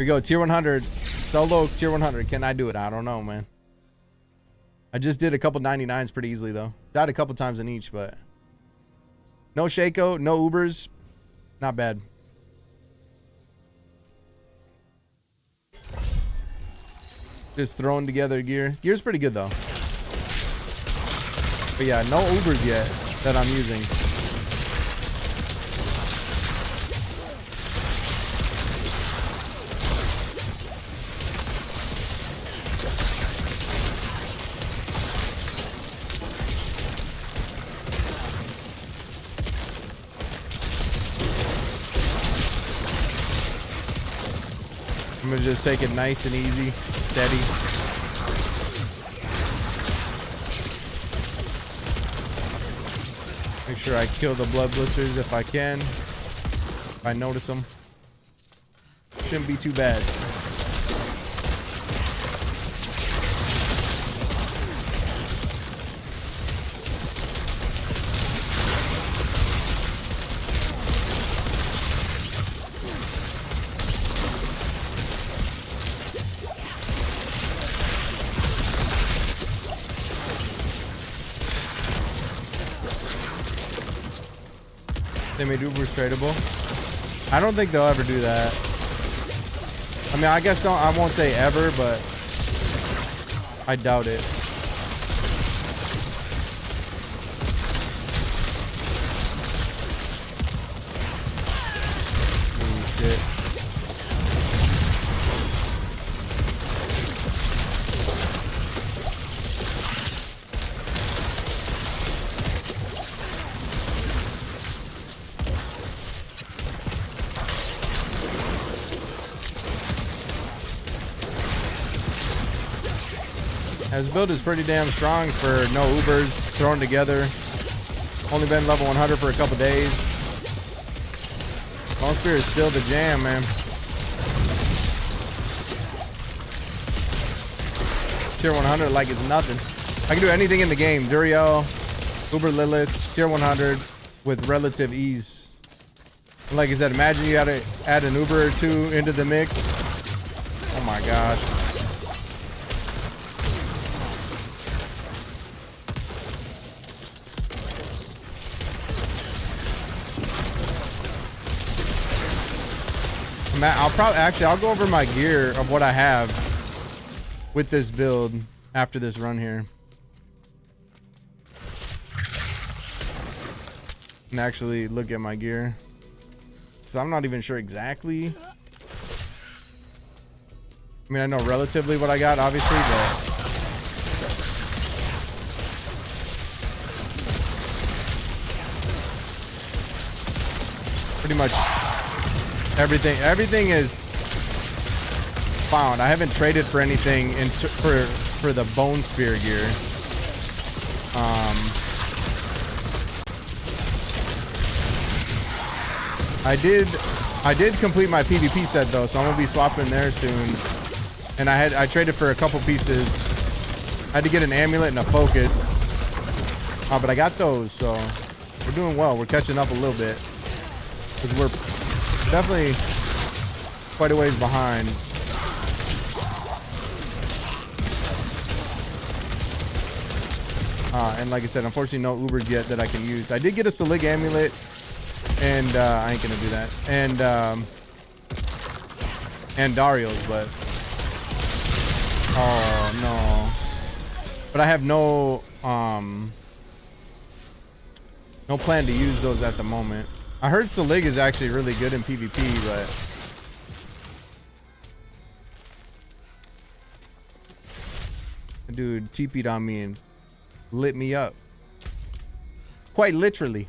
we go. Tier 100. Solo tier 100. Can I do it? I don't know, man. I just did a couple 99s pretty easily, though. Died a couple times in each, but... No Shaco, no Ubers. Not bad. Just throwing together gear. Gear's pretty good, though. But yeah, no Ubers yet that I'm using. I'm gonna just take it nice and easy, steady. Make sure I kill the blood blisters if I can. If I notice them. Shouldn't be too bad. They made Ubers tradable. I don't think they'll ever do that. I mean, I guess I won't say ever, but I doubt it. Oh, shit. His build is pretty damn strong for no Ubers thrown together. Only been level 100 for a couple days. Bone Spear is still the jam, man. Tier 100 like it's nothing. I can do anything in the game. Duriel, Uber Lilith, tier 100 with relative ease. And like I said, imagine you had to add an Uber or two into the mix. Oh my gosh. I'll go over my gear of what I have with this build after this run here. And actually look at my gear. So I'm not even sure exactly. I mean, I know relatively what I got, obviously, but pretty much everything is found. I haven't traded for anything for the Bone Spear gear. I did complete my PvP set though, so I'm gonna be swapping there soon. And I traded for a couple pieces. I had to get an amulet and a focus. But I got those, so we're doing well. We're catching up a little bit because we're definitely quite a ways behind. And like I said, unfortunately no Ubers yet that I can use. I did get a Salig amulet, and I ain't gonna do that. And Dario's, but oh no. But I have no plan to use those at the moment. I heard Salig is actually really good in PvP, but dude TP'd on me and lit me up. Quite literally.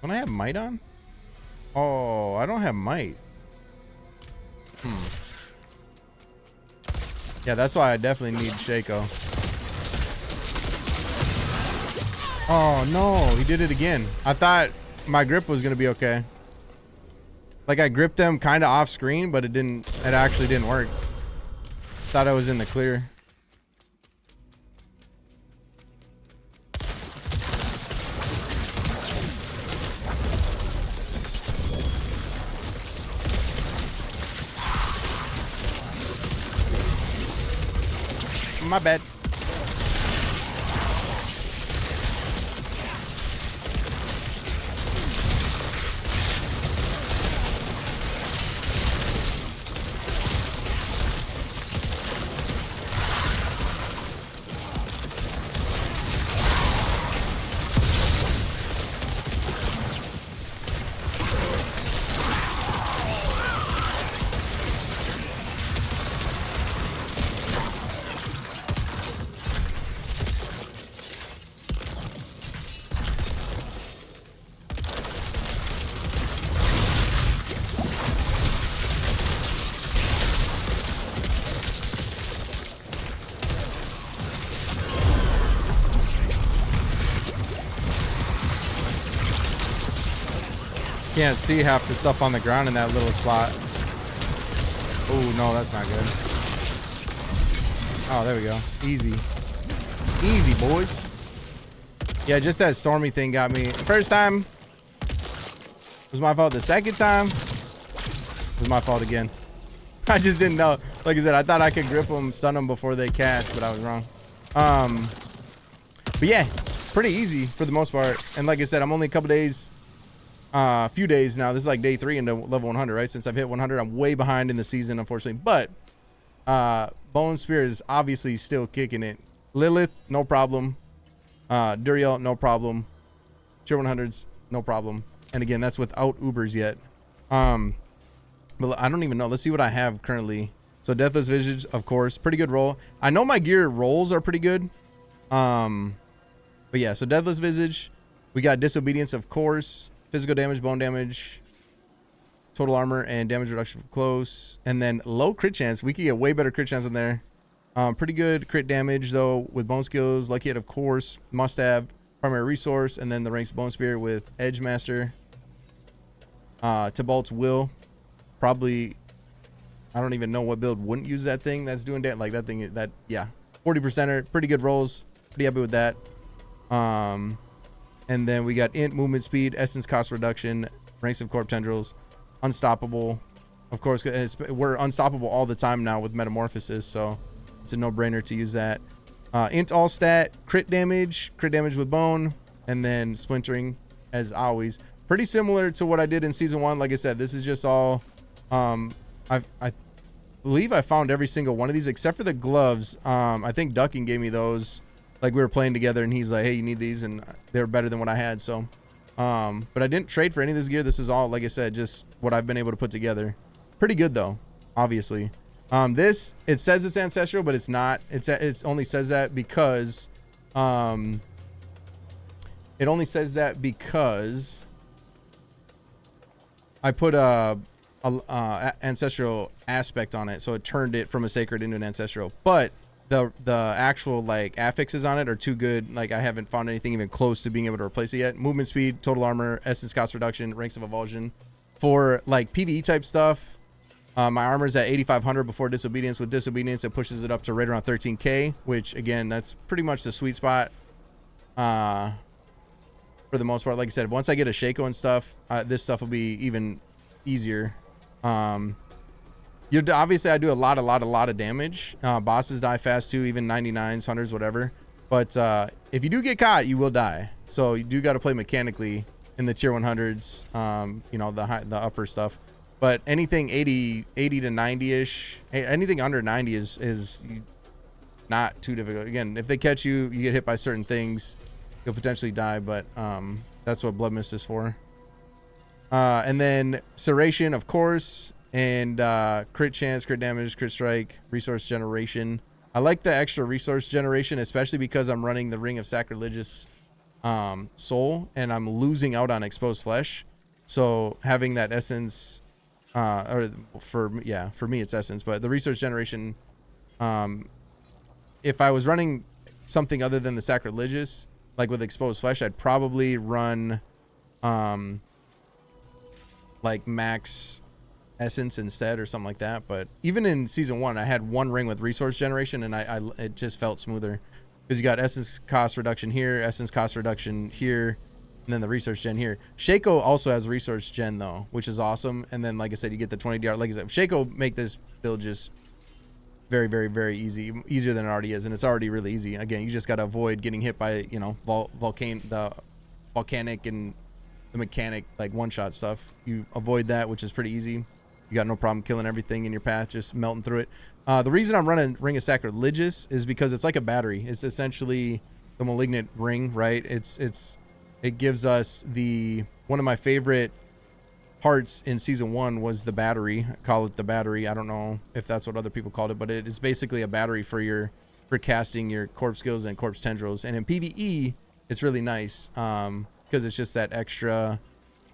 Don't I have might on? Oh, I don't have might. Yeah, that's why I definitely need Shaco. Oh no, he did it again. I thought my grip was gonna be okay. Like I gripped them kind of off screen, but it actually didn't work. Thought I was in the clear. My bad. Can't see half the stuff on the ground in that little spot. Oh no, that's not good. Oh, there we go. Easy. Easy, boys. Yeah, just that stormy thing got me. First time was my fault. The second time was my fault again. I just didn't know. Like I said, I thought I could grip them, stun them before they cast, but I was wrong. But yeah, pretty easy for the most part. And like I said, I'm only a couple days, few days now. This is like day 3 into level 100, right? Since I've hit 100, I'm way behind in the season, unfortunately. But Bone Spear is obviously still kicking it. Lilith, no problem. Duriel, no problem. Tier 100s, no problem. And again, that's without Ubers yet. But I don't even know. Let's see what I have currently. So Deathless Visage, of course, pretty good roll. I know my gear rolls are pretty good. But yeah, so Deathless Visage. We got Disobedience, of course. Physical damage, bone damage, total armor, and damage reduction from close. And then low crit chance. We could get way better crit chance in there. Pretty good crit damage, though, with bone skills. Lucky Hit, of course. Must have. Primary resource. And then the ranks Bone Spear with Edge Master. Tibalt's Will. Probably, I don't even know what build wouldn't use that thing that's doing that. Like that thing, that, yeah. 40%er. Pretty good rolls. Pretty happy with that. And then we got int, movement speed, essence cost reduction, ranks of corp tendrils, unstoppable. Of course, we're unstoppable all the time now with metamorphosis, so it's a no-brainer to use that. Int all stat, crit damage with bone, and then splintering as always. Pretty similar to what I did in season 1. Like I said, this is just all. I believe I found every single one of these except for the gloves. I think Ducking gave me those. Like we were playing together and he's like, hey, you need these, and they're better than what I had. So but I didn't trade for any of this gear. This is all, like I said, just what I've been able to put together. Pretty good though, obviously. This, it says it's ancestral, but it's not. It's only says that because it only says that because I put a ancestral aspect on it, so it turned it from a sacred into an ancestral. But the actual like affixes on it are too good. Like I haven't found anything even close to being able to replace it yet. Movement speed, total armor, essence cost reduction, ranks of evulsion. For like PvE type stuff, my armor's at 8,500 before disobedience. With disobedience, it pushes it up to right around 13k, which again, that's pretty much the sweet spot for the most part. Like I said, once I get a Shaco and stuff, this stuff will be even easier. Obviously I do a lot of damage. Bosses die fast too, even 99s, 100s, whatever. But if you do get caught, you will die. So you do got to play mechanically in the tier 100s, you know, the upper stuff. But anything 80 to 90-ish, anything under 90 is not too difficult. Again, if they catch you, you get hit by certain things, you'll potentially die, but that's what Blood Mist is for. And then Serration, of course, and crit chance, crit damage, crit strike, resource generation. I like the extra resource generation, especially because I'm running the Ring of Sacrilegious Soul, and I'm losing out on exposed flesh. So having that essence, or for me it's essence, but the resource generation, if I was running something other than the Sacrilegious, like with exposed flesh, I'd probably run like max essence instead or something like that. But even in season 1, I had one ring with resource generation, and it just felt smoother because you got essence cost reduction here, essence cost reduction here, and then the resource gen here. Shaco also has resource gen though, which is awesome. And then like I said, you get the 20 DR. Like I said, Shaco make this build just Very, very, very easy, easier than it already is, and it's already really easy. Again, you just got to avoid getting hit by, you know, the volcanic and the mechanic, like one-shot stuff. You avoid that, which is pretty easy. You got no problem killing everything in your path, just melting through it. The reason I'm running Ring of Sacrilegious is because it's like a battery. It's essentially the malignant ring, right? It gives us one of my favorite parts in season 1 was the battery. I call it the battery. I don't know if that's what other people called it, but it is basically a battery for casting your corpse skills and corpse tendrils. And in PvE, it's really nice because it's just that extra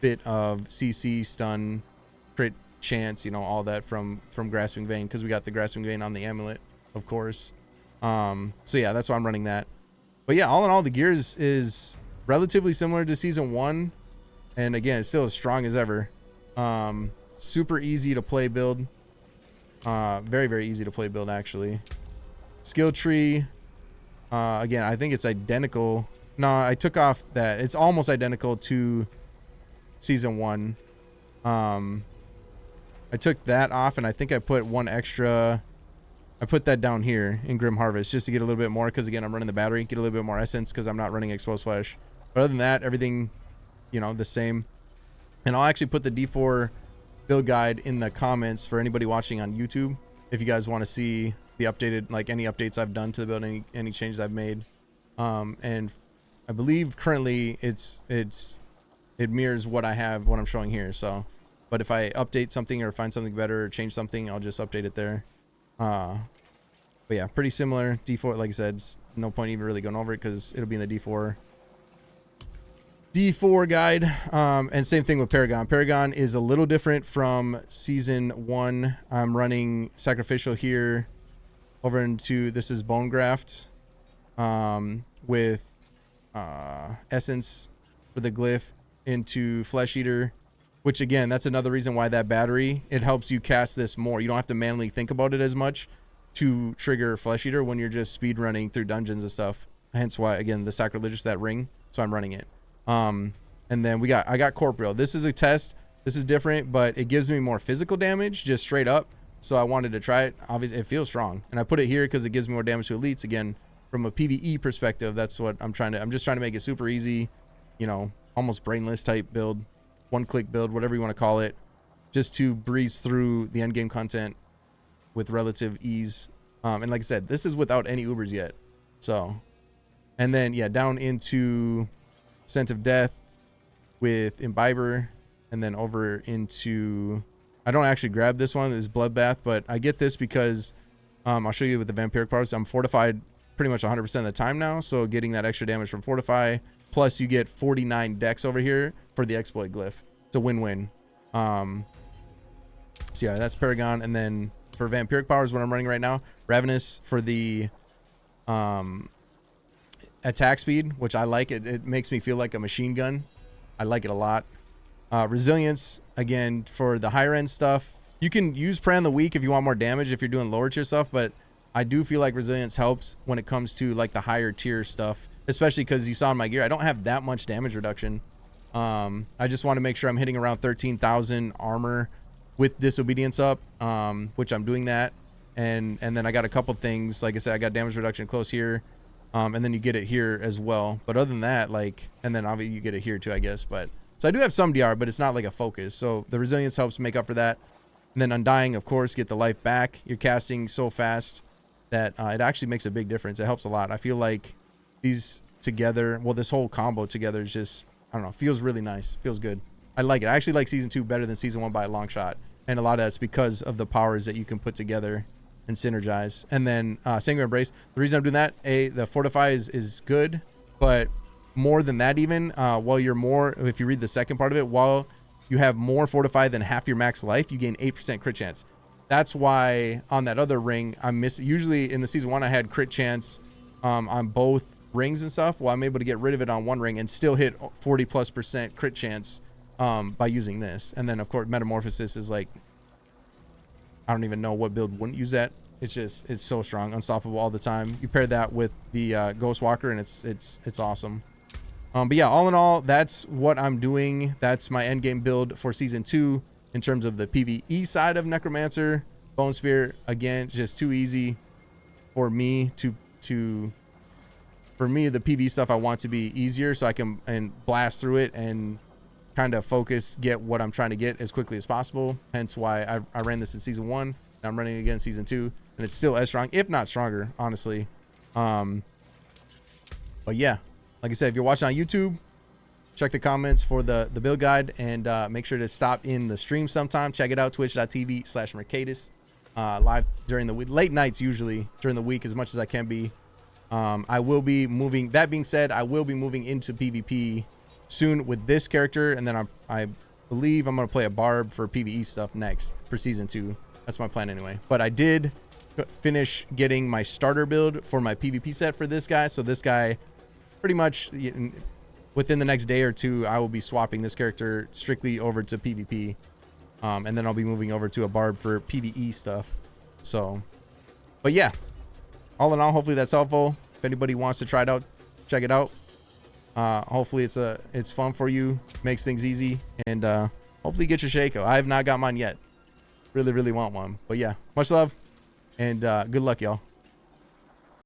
bit of CC, stun, crit chance, you know, all that from Grasping Vein, because we got the Grasping Vein on the amulet, of course. So yeah, that's why I'm running that. But yeah, all in all, the gear is relatively similar to season 1. And again, it's still as strong as ever. Super easy to play build. Very, very easy to play build, actually. Skill tree. Again, I think it's identical. No, I took off that. It's almost identical to season 1. I took that off, and I think I put one extra. I put that down here in Grim Harvest just to get a little bit more, because again, I'm running the battery, get a little bit more essence because I'm not running exposed flesh. But other than that, everything, you know, the same. And I'll actually put the D4 build guide in the comments for anybody watching on YouTube if you guys want to see the updated, like any updates I've done to the build, any changes I've made. And I believe currently it mirrors what I'm showing here. So, but if I update something or find something better or change something, I'll just update it there. But yeah, pretty similar. D4, like I said, no point even really going over it because it'll be in the D4 guide. And same thing with Paragon. Paragon is a little different from season 1. I'm running Sacrificial here over into, this is Bone Graft, with Essence for the glyph into Flesh Eater, which again, that's another reason why that battery, it helps you cast this more. You don't have to manually think about it as much to trigger Flesh Eater when you're just speed running through dungeons and stuff. Hence why, again, the Sacrilegious, that ring, so I'm running it. And then I got Corporeal. This is a test. This is different, but it gives me more physical damage just straight up. So I wanted to try it. Obviously, it feels strong. And I put it here because it gives me more damage to elites. Again, from a PvE perspective, that's what I'm just trying to make it super easy, you know, almost brainless type build, one-click build, whatever you want to call it, just to breeze through the end game content with relative ease. And like I said, this is without any Ubers yet. So, and then, yeah, down into Scent of Death with Imbiber, and then over into, I don't actually grab this one, is Bloodbath, but I get this because I'll show you with the vampiric powers. I'm fortified pretty much 100% of the time now, so getting that extra damage from Fortify, plus you get 49 dex over here for the exploit glyph. It's a win-win. So yeah, that's Paragon. And then for vampiric powers, what I'm running right now, Ravenous for the attack speed, which I like. It makes me feel like a machine gun. I like it a lot. Resilience, again, for the higher end stuff. You can use Prey on the Weak if you want more damage if you're doing lower tier stuff, but I do feel like Resilience helps when it comes to like the higher tier stuff, especially because you saw in my gear, I don't have that much damage reduction. I just want to make sure I'm hitting around 13,000 armor with Disobedience up, which I'm doing that. And then I got a couple things, like I said, I got damage reduction close here. And then you get it here as well. But other than that, like, and then obviously you get it here too, I guess. But so I do have some DR, but it's not like a focus. So the Resilience helps make up for that. And then Undying, of course, get the life back. You're casting so fast that it actually makes a big difference. It helps a lot. I feel like these together, well, this whole combo together is just, I don't know, feels really nice. Feels good. I like it. I actually like season 2 better than season 1 by a long shot. And a lot of that's because of the powers that you can put together and synergize. And then Sanguine Embrace, the reason I'm doing that, the Fortify is good, but more than that even, while you're more, if you read the second part of it, while you have more Fortify than half your max life, you gain 8% crit chance. That's why on that other ring, usually in the season 1, I had crit chance on both rings and stuff. Well, I'm able to get rid of it on one ring and still hit 40+% crit chance by using this. And then of course, Metamorphosis is like, I don't even know what build wouldn't use that. It's so strong, unstoppable all the time. You pair that with the Ghost Walker and it's awesome. But yeah, all in all, that's what I'm doing. That's my end game build for season 2 in terms of the PvE side of Necromancer. Bone Spear, again, just too easy for me for me, the PV stuff I want to be easier so I can blast through it and kind of focus, get what I'm trying to get as quickly as possible. Hence why I ran this in season 1, and I'm running it again in season 2, and it's still as strong, if not stronger, honestly. But yeah, like I said, if you're watching on YouTube, check the comments for the build guide, and make sure to stop in the stream sometime. Check it out, twitch.tv/Merkadis. Live during the week, late nights usually during the week, as much as I can be. I will be moving, that being said, I will be moving into PvP soon with this character, and then I believe I'm going to play a barb for PvE stuff next for season 2. That's my plan anyway. But I did finish getting my starter build for my PvP set for this guy. So this guy, pretty much within the next day or two, I will be swapping this character strictly over to PvP. And then I'll be moving over to a barb for PvE stuff. So, but yeah, all in all, hopefully that's helpful. If anybody wants to try it out, check it out. Hopefully it's fun for you, makes things easy, and hopefully get your Shaco. I have not got mine yet. Really want one. But yeah, much love, and good luck, y'all.